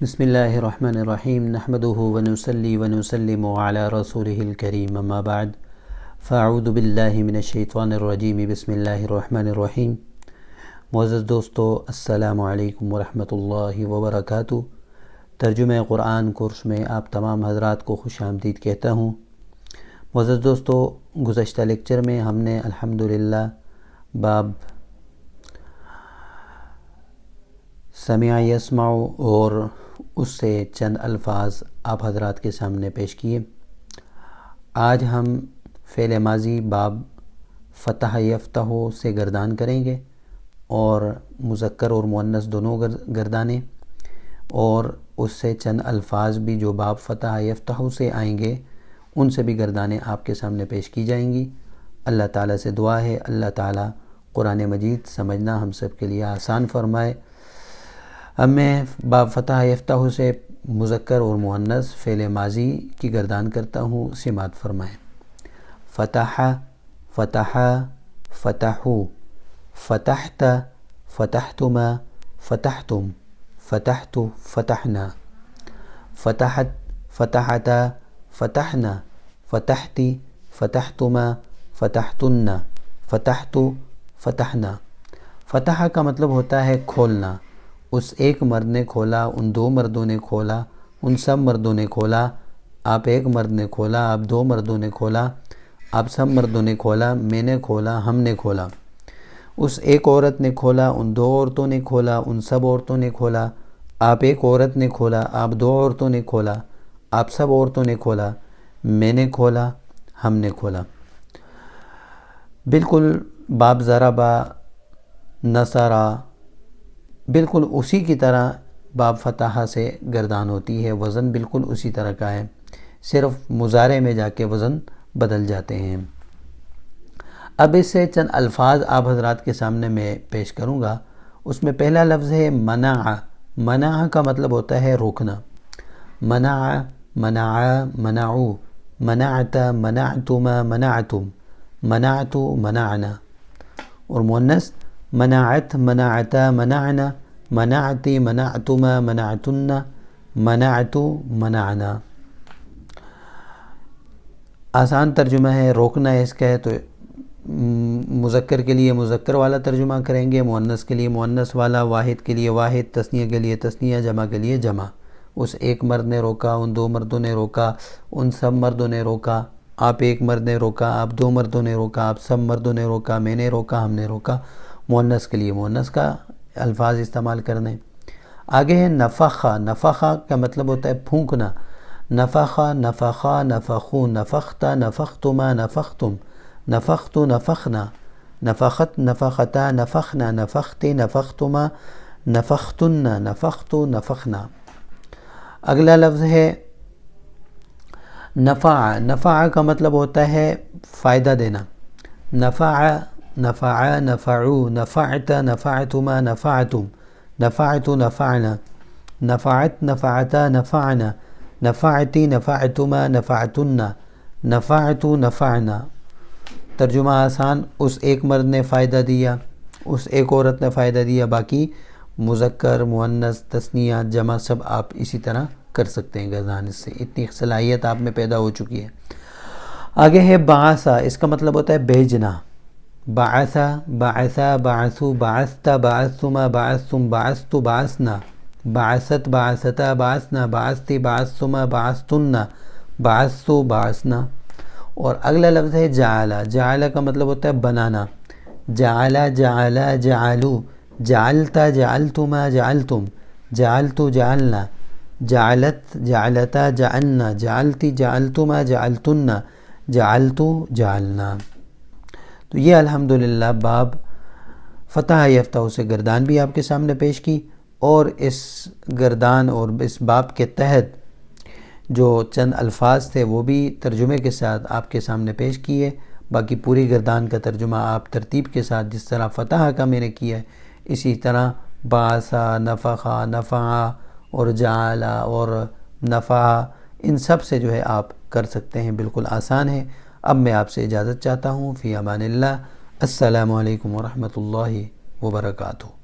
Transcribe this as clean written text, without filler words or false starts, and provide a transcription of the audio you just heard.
بسم اللہ الرحمن الرحیم نحمده ونصلی ونسلم علی رسولہ الکریم اما بعد فاعوذ باللہ من الشیطان الرجیم بسم اللہ الرحمن الرحیم۔ معزز دوستو، السلام علیکم ورحمۃ اللہ وبرکاتہ۔ ترجمہ قرآن کورس میں آپ تمام حضرات کو خوش آمدید کہتا ہوں۔ معزز دوستو، گزشتہ لیکچر میں ہم نے الحمدللہ باب سمع یسمع اور اس سے چند الفاظ آپ حضرات کے سامنے پیش کیے۔ آج ہم فعل ماضی باب فتح یفتح سے گردان کریں گے اور مذکر اور مؤنث دونوں گردانے، اور اس سے چند الفاظ بھی جو باب فتح یفتح سے آئیں گے ان سے بھی گردانے آپ کے سامنے پیش کی جائیں گی۔ اللہ تعالیٰ سے دعا ہے اللہ تعالیٰ قرآن مجید سمجھنا ہم سب کے لیے آسان فرمائے۔ اب میں باب فتح یفتح سے مذکر اور مؤنث فعل ماضی کی گردان کرتا ہوں، سماعت فرمائیں۔ فتح فتح فتحو، فتحت فتحتما فتحتم، فتحت فتحنا، فتحت فتحتا فتحنا، فتحتی فتحتما فتحتن، فتحت فتحنا۔ فتح کا مطلب ہوتا ہے کھولنا۔ اس ایک مرد نے کھولا، ان دو مردوں نے کھولا، ان سب مردوں نے کھولا، آپ ایک مرد نے کھولا، آپ دو مردوں نے کھولا، آپ سب مردوں نے کھولا، میں نے کھولا، ہم نے کھولا۔ اس ایک عورت نے کھولا، ان دو عورتوں نے کھولا، ان سب عورتوں نے کھولا، آپ ایک عورت نے کھولا، آپ دو عورتوں نے کھولا، آپ سب عورتوں نے کھولا، میں نے کھولا، ہم نے کھولا۔ بالکل باب ضربا نصرا بالکل اسی کی طرح باب فتح سے گردان ہوتی ہے، وزن بالکل اسی طرح کا ہے، صرف مضارع میں جا کے وزن بدل جاتے ہیں۔ اب اس سے چند الفاظ آپ حضرات کے سامنے میں پیش کروں گا۔ اس میں پہلا لفظ ہے منع۔ منع کا مطلب ہوتا ہے روکنا۔ منع، منع، منعو، منعت، منعتما، منعتم، منعت، منعنا۔ اور مؤنث منعت، منعتا، منعنا، منعتی، منعتما، منعتن، منعت، منعنا۔ آسان ترجمہ ہے، روکنا ہے اس کا ہے تو مذکر کے لیے مذکر والا ترجمہ کریں گے، مؤنث کے لیے مؤنث والا، واحد کے لیے واحد، تثنیہ کے لیے تثنیہ، جمع کے لیے جمع۔ اس ایک مرد نے روکا، ان دو مردوں نے روکا، ان سب مردوں نے روکا، آپ ایک مرد نے روکا، آپ دو مردوں نے روکا، آپ سب مردوں نے روکا، میں نے روکا، ہم نے روکا۔ مؤنث کے لیے مؤنث کا الفاظ استعمال کرنے۔ آگے ہے نفخہ۔ نفخہ کا مطلب ہوتا ہے پھونکنا۔ نفخہ، نفخا، نفخو، نفخت، نفختما، نفختم، نفخت، نفخنا، نفخت، نفختا، نفخنا، نفختی، نفختما، نفختن، نفخت، نفخنا۔ اگلا لفظ ہے نفع۔ نفع کا مطلب ہوتا ہے فائدہ دینا۔ نفع، نفع، نفعو، نفعت، نفعتما، نفعتم، نفعت، نفعنا، نفعت، نفعتا، نفعنا، نفعتی، نفعتما، نفعتن، نفعت، نفعنا۔ ترجمہ آسان، اس ایک مرد نے فائدہ دیا، اس ایک عورت نے فائدہ دیا، باقی مذکر، مؤنث، تثنیہ، جمع سب آپ اسی طرح کر سکتے ہیں گردان۔ اس سے اتنی صلاحیت آپ میں پیدا ہو چکی ہے۔ آگے ہے بعثا۔ اس کا مطلب ہوتا ہے بھیجنا۔ بعثا، بعثا، بعثو، بعثت، بعثتما، بعثتم، بعثت، بعثنا، بعثت، بعثتا، بعثنا، بعثتی، بعثتما، بعثتن، بعثتو، بعثنا۔ اور اگلا لفظ ہے جعل۔ جعل کا مطلب ہوتا ہے بنانا۔ جعل، جعل، جعلو، جعلت، جعلتما، جعلتم، جعلت، جعلنا، جعلت، جعلتا، جعلنا، جعلتی، جعلتما، جعلتن، جعلت، جعلنا۔ تو یہ الحمدللہ باب فتح یفتح سے گردان بھی آپ کے سامنے پیش کی، اور اس گردان اور اس باب کے تحت جو چند الفاظ تھے وہ بھی ترجمے کے ساتھ آپ کے سامنے پیش کیے۔ باقی پوری گردان کا ترجمہ آپ ترتیب کے ساتھ جس طرح فتح کا میں نے کیا ہے اسی طرح بعثا، نفخا، نفعا اور جعلا اور نفع، ان سب سے جو ہے آپ کر سکتے ہیں، بالکل آسان ہے۔ اب میں آپ سے اجازت چاہتا ہوں، فی امان اللہ۔ السلام علیکم ورحمۃ اللہ وبرکاتہ۔